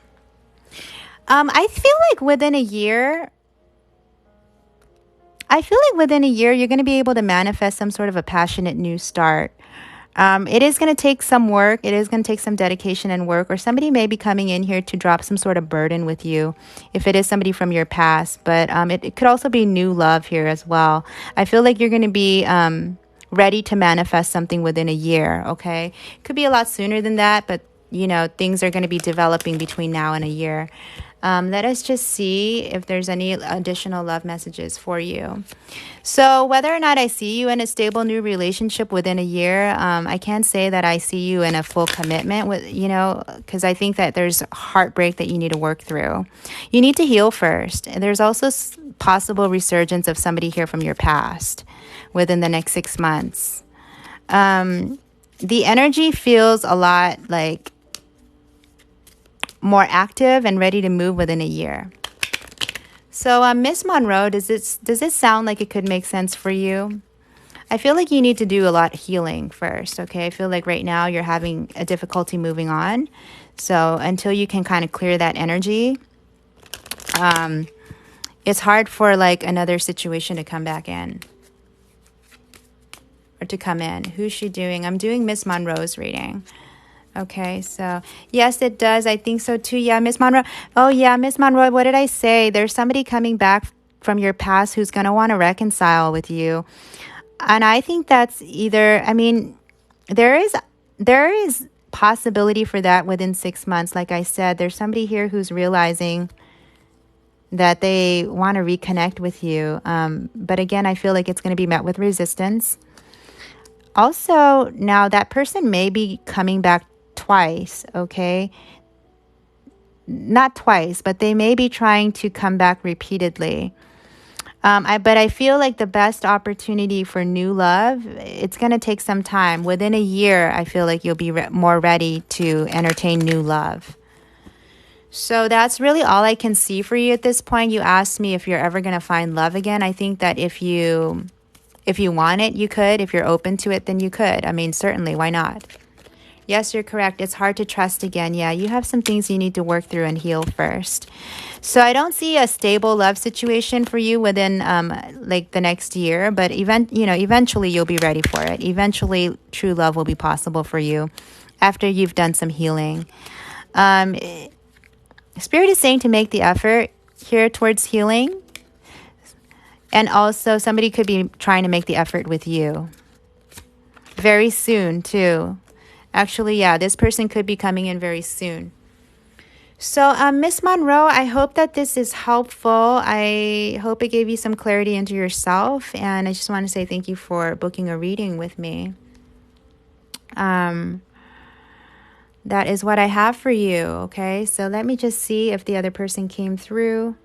I feel like within a year, you're going to be able to manifest some sort of a passionate new start. It is going to take some work. It is going to take some dedication and work. Or somebody may be coming in here to drop some sort of burden with you, if it is somebody from your past. But it could also be new love here as well. I feel like you're going to be ready to manifest something within a year, okay? Could be a lot sooner than that, but, things are going to be developing between now and a year. Let us just see if there's any additional love messages for you. So whether or not I see you in a stable new relationship within a year, I can't say that I see you in a full commitment with, because I think that there's heartbreak that you need to work through. You need to heal first. And there's also possible resurgence of somebody here from your past within the next 6 months. The energy feels a lot like more active and ready to move within a year. So Miss Monroe, does this sound like it could make sense for you? I feel like you need to do a lot of healing first, okay? I feel like right now you're having a difficulty moving on. So until you can kind of clear that energy, it's hard for like another situation to come back in. Or to come in. Who's she doing? I'm doing Miss Monroe's reading. Okay, so yes, it does. I think so too. Yeah, Miss Monroe. Oh yeah, Miss Monroe, what did I say? There's somebody coming back from your past who's going to want to reconcile with you. And I think that's either, there is possibility for that within 6 months. Like I said, there's somebody here who's realizing that they want to reconnect with you. But again, I feel like it's going to be met with resistance. Also, now that person may be coming back twice, okay? Not twice, but they may be trying to come back repeatedly. But I feel like the best opportunity for new love, it's going to take some time. Within a year, I feel like you'll be more ready to entertain new love. So that's really all I can see for you at this point. You asked me if you're ever going to find love again. I think that if you want it, you could. If you're open to it, then you could. Certainly, why not? Yes, you're correct. It's hard to trust again. Yeah, you have some things you need to work through and heal first. So I don't see a stable love situation for you within like the next year, but eventually you'll be ready for it. Eventually, true love will be possible for you after you've done some healing. Spirit is saying to make the effort here towards healing. And also somebody could be trying to make the effort with you. Very soon too. Actually, yeah, this person could be coming in very soon. So, Miss Monroe, I hope that this is helpful. I hope it gave you some clarity into yourself. And I just want to say thank you for booking a reading with me. That is what I have for you, okay? So let me just see if the other person came through.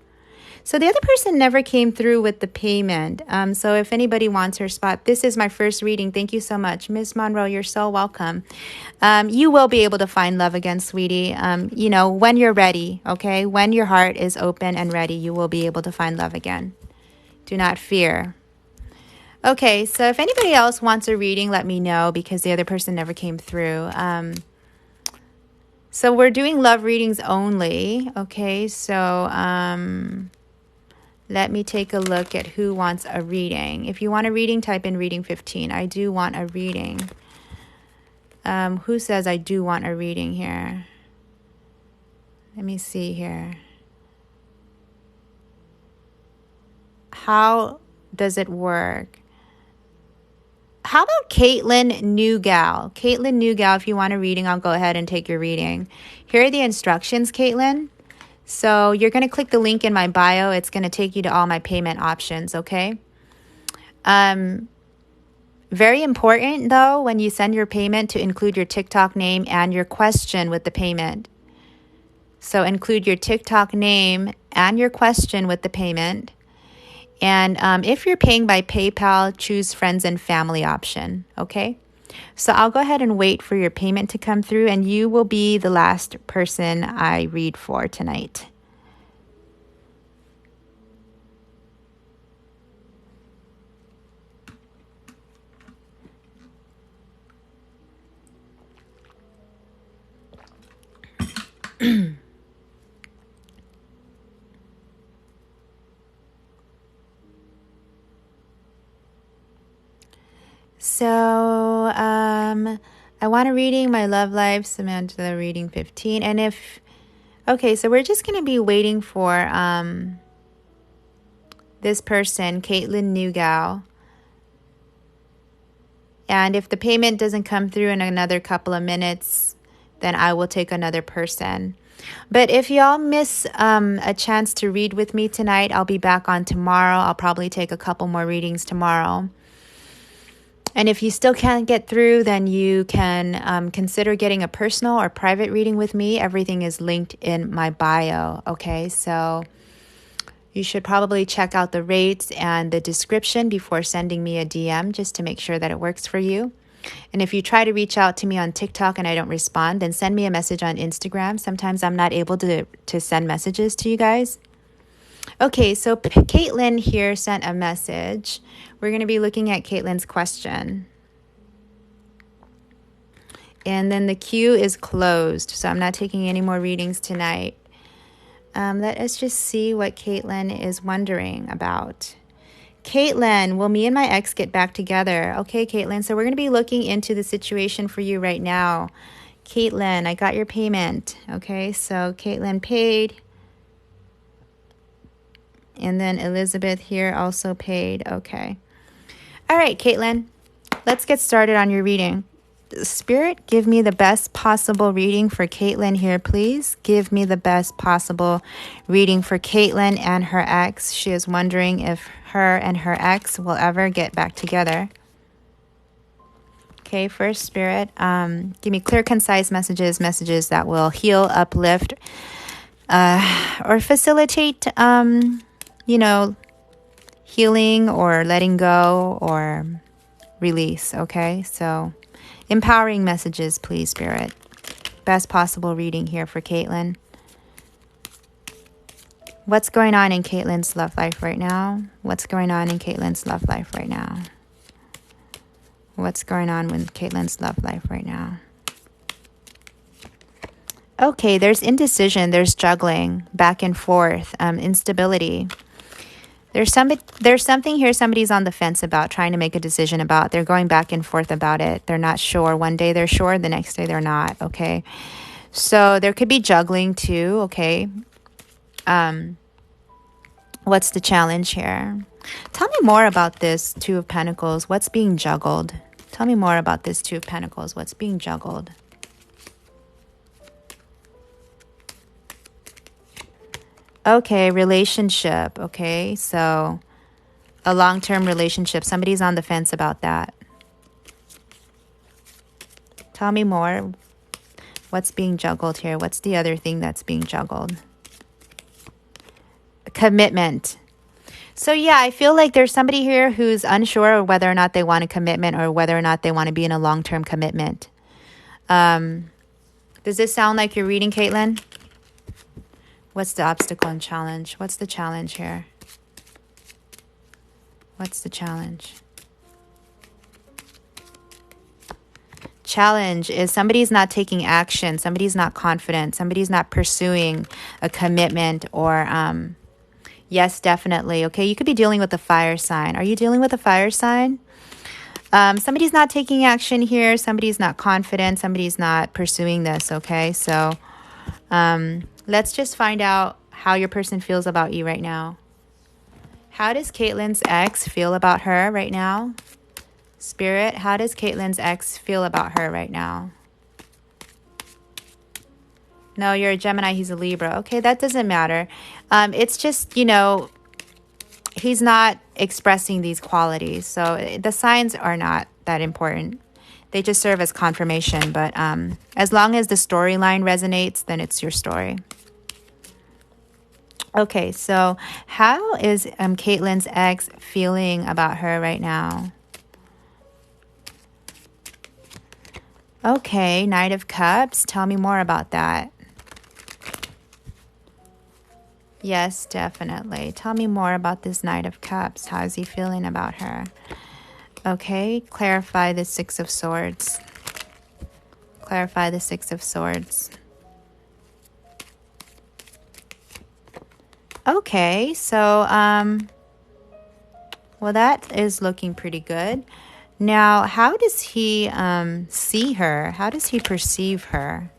So the other person never came through with the payment. So if anybody wants her spot, this is my first reading. Thank you so much. Miss Monroe, you're so welcome. You will be able to find love again, sweetie. You know, when you're ready, okay? When your heart is open and ready, you will be able to find love again. Do not fear. Okay, so if anybody else wants a reading, let me know because the other person never came through. So we're doing love readings only, okay? So, let me take a look at who wants a reading. If you want a reading, type in reading 15. I do want a reading. Who says I do want a reading here? Let me see here. How does it work? How about Caitlin Newgal? Caitlin Newgal, if you want a reading, I'll go ahead and take your reading. Here are the instructions, Caitlin. So you're going to click the link in my bio. It's going to take you to all my payment options, okay? Very important, though, when you send your payment to include your TikTok name and your question with the payment. So include your TikTok name and your question with the payment. And if you're paying by PayPal, choose friends and family option, okay? So I'll go ahead and wait for your payment to come through, and you will be the last person I read for tonight. So, I want a reading, my love life, Samantha, reading 15. And if, okay, so we're just going to be waiting for this person, Caitlin Newgal. And if the payment doesn't come through in another couple of minutes, then I will take another person. But if y'all miss a chance to read with me tonight, I'll be back on tomorrow. I'll probably take a couple more readings tomorrow. And if you still can't get through, then you can consider getting a personal or private reading with me. Everything is linked in my bio, okay? So you should probably check out the rates and the description before sending me a DM just to make sure that it works for you. And if you try to reach out to me on TikTok and I don't respond, then send me a message on Instagram. Sometimes I'm not able to send messages to you guys. Okay, so Caitlin here sent a message. We're going to be looking at Caitlin's question. And then the queue is closed, so I'm not taking any more readings tonight. Let us just see what Caitlin is wondering about. Caitlin, will me and my ex get back together? Okay, Caitlin, so we're going to be looking into the situation for you right now. Caitlin, I got your payment. Okay, so Caitlin paid. And then Elizabeth here also paid. Okay. All right, Caitlin, let's get started on your reading. Spirit, give me the best possible reading for Caitlin here, please. Give me the best possible reading for Caitlin and her ex. She is wondering if her and her ex will ever get back together. Okay, first, Spirit, give me clear, concise messages that will heal, uplift, or facilitate, healing or letting go or release, okay? So empowering messages, please, Spirit. Best possible reading here for Caitlin. What's going on in Caitlin's love life right now? What's going on in Caitlin's love life right now? What's going on with Caitlin's love life right now? Okay, there's indecision, there's juggling, back and forth, instability. There's something here somebody's on the fence about, trying to make a decision about. They're going back and forth about it. They're not sure. One day they're sure, the next day they're not, okay? So there could be juggling too, okay? What's the challenge here? Tell me more about this Two of Pentacles. What's being juggled? Tell me more about this Two of Pentacles. What's being juggled? Okay, relationship. Okay, so a long-term relationship. Somebody's on the fence about that. Tell me more. What's being juggled here? What's the other thing that's being juggled? Commitment. So yeah, I feel like there's somebody here who's unsure of whether or not they want a commitment or whether or not they want to be in a long-term commitment. Does this sound like you're reading, Caitlin? What's the obstacle and challenge? What's the challenge here? What's the challenge? Challenge is somebody's not taking action. Somebody's not confident. Somebody's not pursuing a commitment or, yes, definitely. Okay, you could be dealing with a fire sign. Are you dealing with a fire sign? Somebody's not taking action here. Somebody's not confident. Somebody's not pursuing this, okay? So let's just find out how your person feels about you right now. How does Caitlin's ex feel about her right now? Spirit, how does Caitlin's ex feel about her right now? No, you're a Gemini. He's a Libra. Okay, that doesn't matter. It's just, you know, he's not expressing these qualities. So the signs are not that important. They just serve as confirmation. But as long as the storyline resonates, then it's your story. Okay, so how is Caitlin's ex feeling about her right now? Okay, Knight of Cups. Tell me more about that. Yes, definitely. Tell me more about this Knight of Cups. How is he feeling about her? Okay, clarify the Six of Swords. Clarify the Six of Swords. Okay, so, well, that is looking pretty good. Now, how does he see her? How does he perceive her?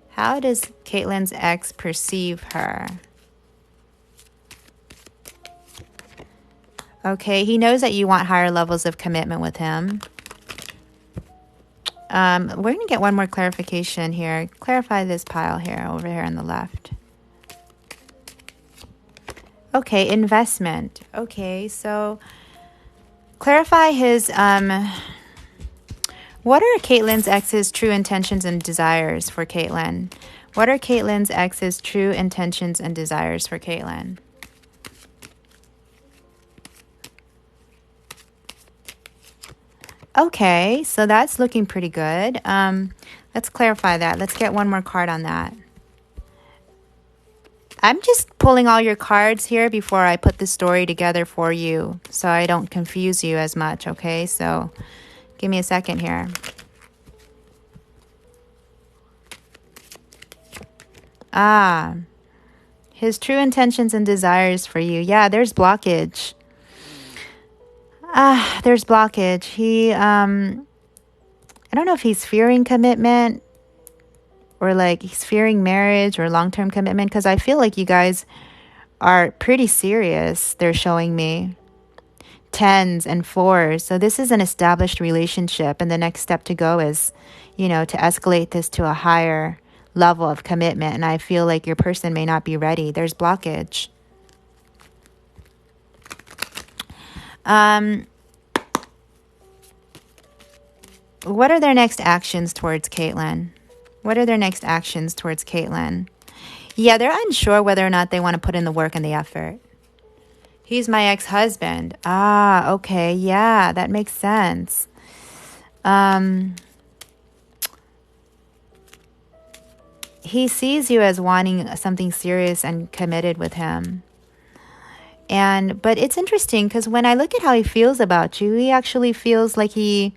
How does Caitlin's ex perceive her? Okay, he knows that you want higher levels of commitment with him. We're going to get one more clarification here. Clarify this pile here, over here on the left. Okay, investment. Okay, so clarify his, what are Caitlin's ex's true intentions and desires for Caitlin? What are Caitlin's ex's true intentions and desires for Caitlin? Okay, so that's looking pretty good. Let's clarify that. Let's get one more card on that. I'm just pulling all your cards here before I put the story together for you so I don't confuse you as much, okay? So give me a second here. His true intentions and desires for you. Yeah, there's blockage. There's blockage. He, I don't know if he's fearing commitment or like he's fearing marriage or long-term commitment, because I feel like you guys are pretty serious. They're showing me 10s and 4s. So this is an established relationship. And the next step to go is, you know, to escalate this to a higher level of commitment. And I feel like your person may not be ready. There's blockage. What are their next actions towards Caitlin? What are their next actions towards Caitlin? Yeah, they're unsure whether or not they want to put in the work and the effort. He's my ex-husband. Okay. Yeah, that makes sense. He sees you as wanting something serious and committed with him. But it's interesting because when I look at how he feels about you, he actually feels like he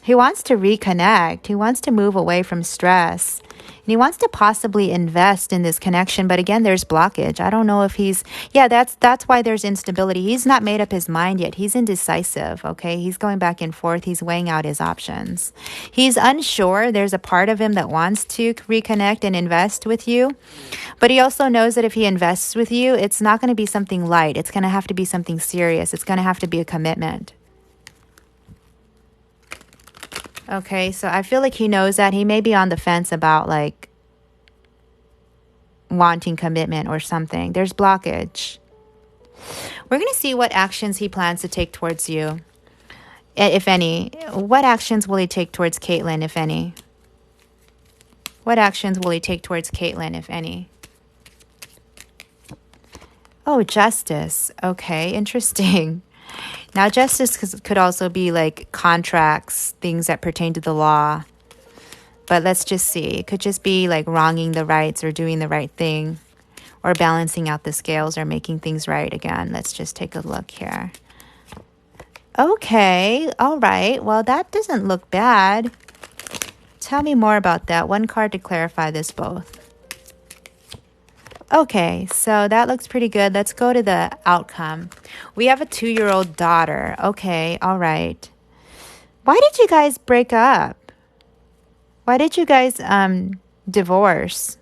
He wants to reconnect. He wants to move away from stress. And he wants to possibly invest in this connection. But again, there's blockage. I don't know if he's, yeah, that's why there's instability. He's not made up his mind yet. He's indecisive, okay? He's going back and forth. He's weighing out his options. He's unsure. There's a part of him that wants to reconnect and invest with you. But he also knows that if he invests with you, it's not going to be something light. It's going to have to be something serious. It's going to have to be a commitment. Okay, so I feel like he knows that. He may be on the fence about like wanting commitment or something. There's blockage. We're going to see what actions he plans to take towards you, if any. What actions will he take towards Caitlin, if any? What actions will he take towards Caitlin, if any? Oh, justice. Okay, interesting. Now, justice could also be like contracts, things that pertain to the law. But let's just see. It could just be like wronging the rights or doing the right thing or balancing out the scales or making things right again. Let's just take a look here. Okay. All right. Well, that doesn't look bad. Tell me more about that. One card to clarify this both. Okay, so that looks pretty good. Let's go to the outcome. We have a 2-year-old daughter. Okay, all right. Why did you guys break up? Why did you guys divorce?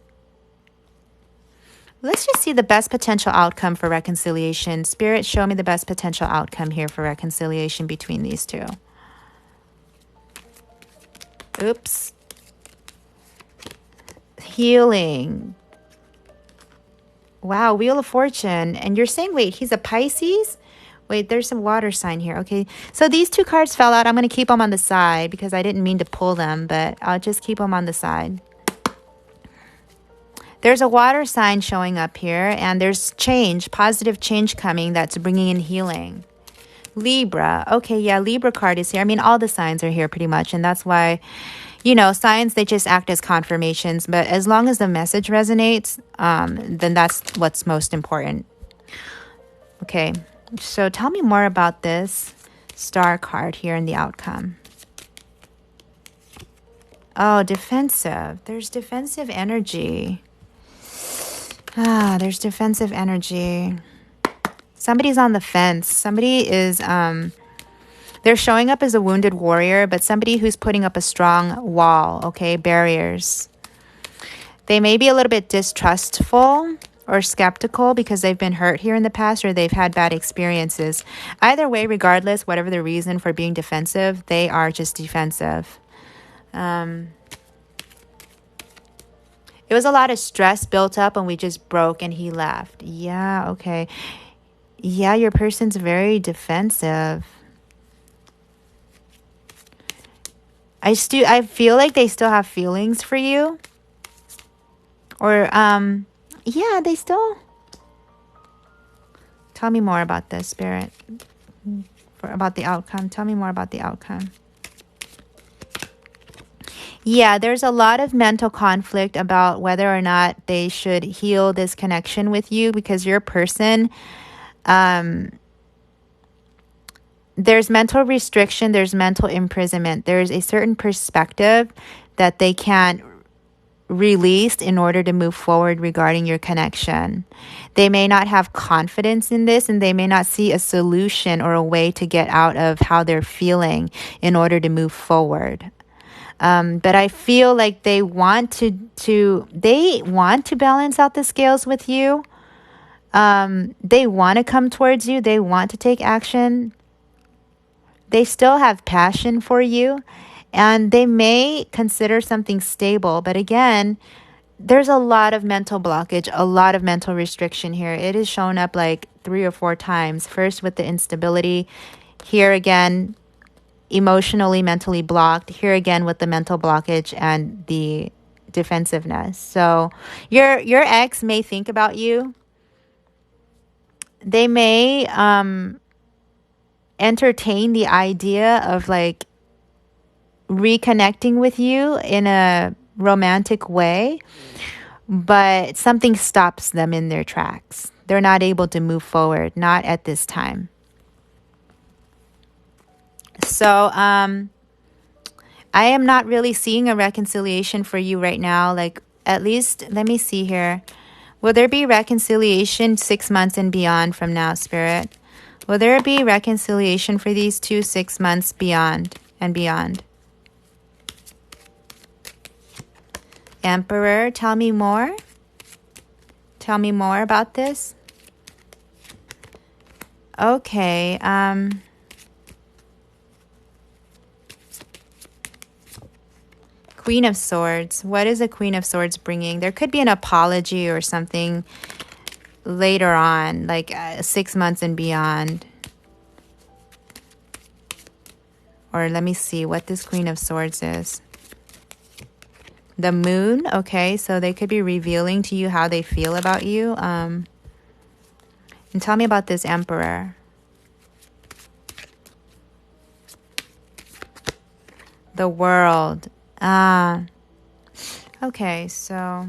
Let's just see the best potential outcome for reconciliation. Spirit, show me the best potential outcome here for reconciliation between these two. Oops. Healing. Wow, Wheel of Fortune. And you're saying, wait, he's a Pisces? Wait, there's some water sign here. Okay, so these two cards fell out. I'm going to keep them on the side because I didn't mean to pull them, but I'll just keep them on the side. There's a water sign showing up here, and there's change, positive change coming that's bringing in healing. Libra. Okay, yeah, Libra card is here. I mean, all the signs are here pretty much, and that's why... You know, signs, they just act as confirmations. But as long as the message resonates, then that's what's most important. Okay, so tell me more about this star card here in the outcome. Oh, defensive. There's defensive energy. There's defensive energy. Somebody's on the fence. Somebody is... They're showing up as a wounded warrior, but somebody who's putting up a strong wall, okay, barriers. They may be a little bit distrustful or skeptical because they've been hurt here in the past or they've had bad experiences. Either way, regardless, whatever the reason for being defensive, they are just defensive. It was a lot of stress built up and we just broke and he left. Yeah, okay. Yeah, your person's very defensive. I feel like they still have feelings for you. Or, yeah, they still... Tell me more about this, Spirit. About the outcome. Tell me more about the outcome. Yeah, there's a lot of mental conflict about whether or not they should heal this connection with you because your person... There's mental restriction, there's mental imprisonment. There's a certain perspective that they can't release in order to move forward regarding your connection. They may not have confidence in this and they may not see a solution or a way to get out of how they're feeling in order to move forward. But I feel like they want to balance out the scales with you. They want to come towards you. They want to take action. They still have passion for you and they may consider something stable. But again, there's a lot of mental blockage, a lot of mental restriction here. It has shown up like 3 or 4 times. First with the instability. Here again, emotionally, mentally blocked. Here again with the mental blockage and the defensiveness. So your ex may think about you. They may... entertain the idea of like reconnecting with you in a romantic way, but something stops them in their tracks. They're not able to move forward, not at this time. So I am not really seeing a reconciliation for you right now. Like, at least, let me see here. Will there be reconciliation 6 months and beyond from now, Spirit? Will there be reconciliation for these 6 months beyond and beyond? Emperor, tell me more. Tell me more about this. Okay, Queen of Swords. What is the Queen of Swords bringing? There could be an apology or something later on, like 6 months and beyond. Or let me see what this Queen of Swords is. The Moon. Okay, so they could be revealing to you how they feel about you. And tell me about this Emperor. The World. Okay, so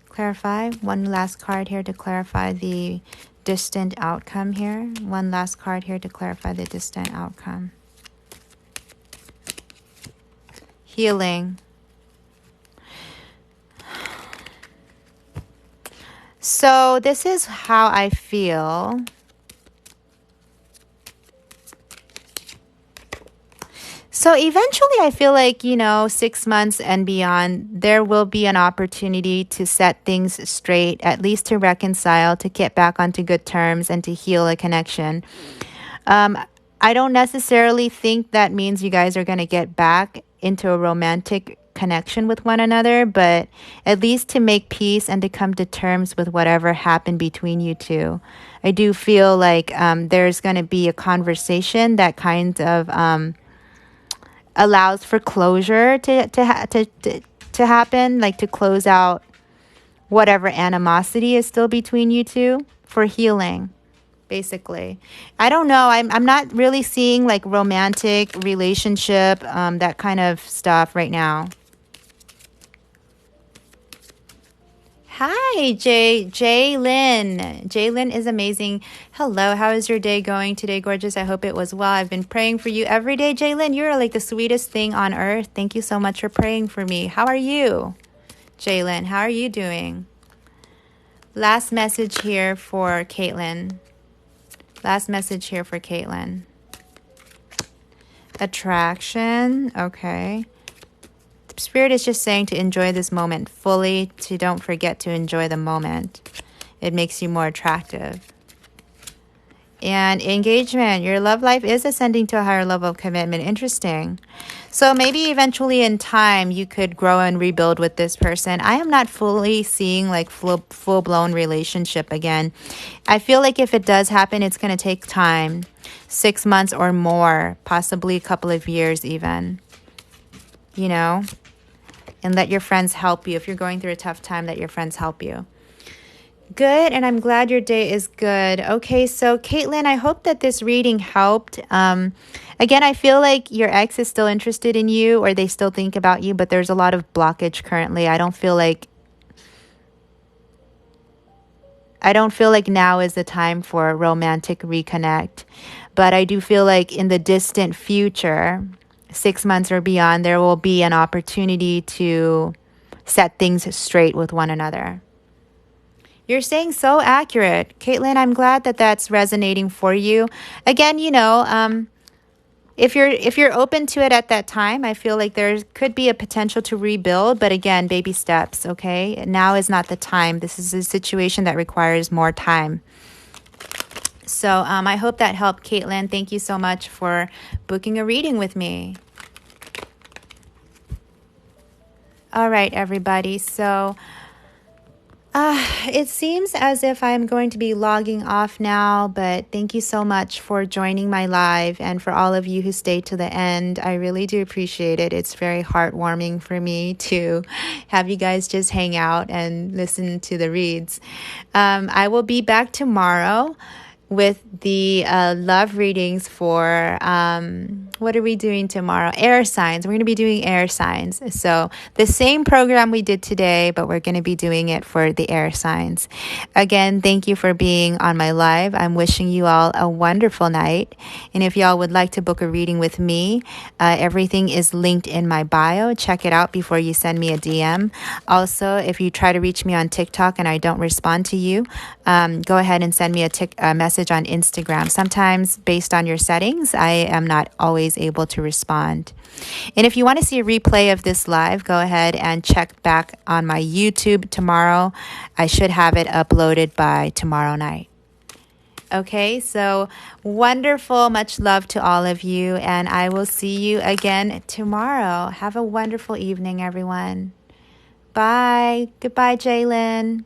clarify. One last card here to clarify the distant outcome here. One last card here to clarify the distant outcome. Healing. So this is how I feel. So eventually I feel like, 6 months and beyond, there will be an opportunity to set things straight, at least to reconcile, to get back onto good terms and to heal a connection. I don't necessarily think that means you guys are going to get back into a romantic connection with one another, but at least to make peace and to come to terms with whatever happened between you two. I do feel like there's going to be a conversation that kind of allows for closure to happen, like to close out whatever animosity is still between you two for healing, basically. I don't know. I'm not really seeing like romantic relationship, that kind of stuff right now. Hi, Jaylyn. Jaylyn is amazing. Hello, how is your day going today, gorgeous? I hope it was well. I've been praying for you every day, Jaylyn. You're like the sweetest thing on earth. Thank you so much for praying for me. How are you, Jaylyn? How are you doing? Last message here for Caitlin. Last message here for Caitlin. Attraction. Okay. Spirit is just saying to enjoy this moment fully, to don't forget to enjoy the moment. It makes you more attractive. And engagement, your love life is ascending to a higher level of commitment. Interesting. So maybe eventually in time you could grow and rebuild with this person. I am not fully seeing like full-blown relationship again. I feel like if it does happen, it's going to take time. 6 months or more, possibly a couple of years even. And let your friends help you. If you're going through a tough time, let your friends help you. Good, and I'm glad your day is good. Okay, so Caitlin, I hope that this reading helped. Again, I feel like your ex is still interested in you, or they still think about you, but there's a lot of blockage currently. I don't feel like now is the time for a romantic reconnect. But I do feel like in the distant future, 6 months or beyond, there will be an opportunity to set things straight with one another. You're saying so accurate. Caitlin, I'm glad that that's resonating for you. Again, if you're open to it at that time, I feel like there could be a potential to rebuild, but again, baby steps, okay? Now is not the time. This is a situation that requires more time. So I hope that helped, Caitlin. Thank you so much for booking a reading with me. All right, everybody. So it seems as if I'm going to be logging off now, but thank you so much for joining my live, and for all of you who stayed to the end. I really do appreciate it. It's very heartwarming for me to have you guys just hang out and listen to the reads. I will be back tomorrow with the love readings for what are we doing tomorrow? Air signs. We're going to be doing air signs. So the same program we did today, but we're going to be doing it for the air signs. Again, thank you for being on my live. I'm wishing you all a wonderful night. And if y'all would like to book a reading with me, everything is linked in my bio. Check it out before you send me a DM. Also, if you try to reach me on TikTok and I don't respond to you, go ahead and send me a message on Instagram. Sometimes, based on your settings, I am not always able to respond. And if you want to see a replay of this live, go ahead and check back on my YouTube tomorrow. I should have it uploaded by tomorrow night. Okay, so wonderful. Much love to all of you, and I will see you again tomorrow. Have a wonderful evening, everyone. Bye. Goodbye, Jalen.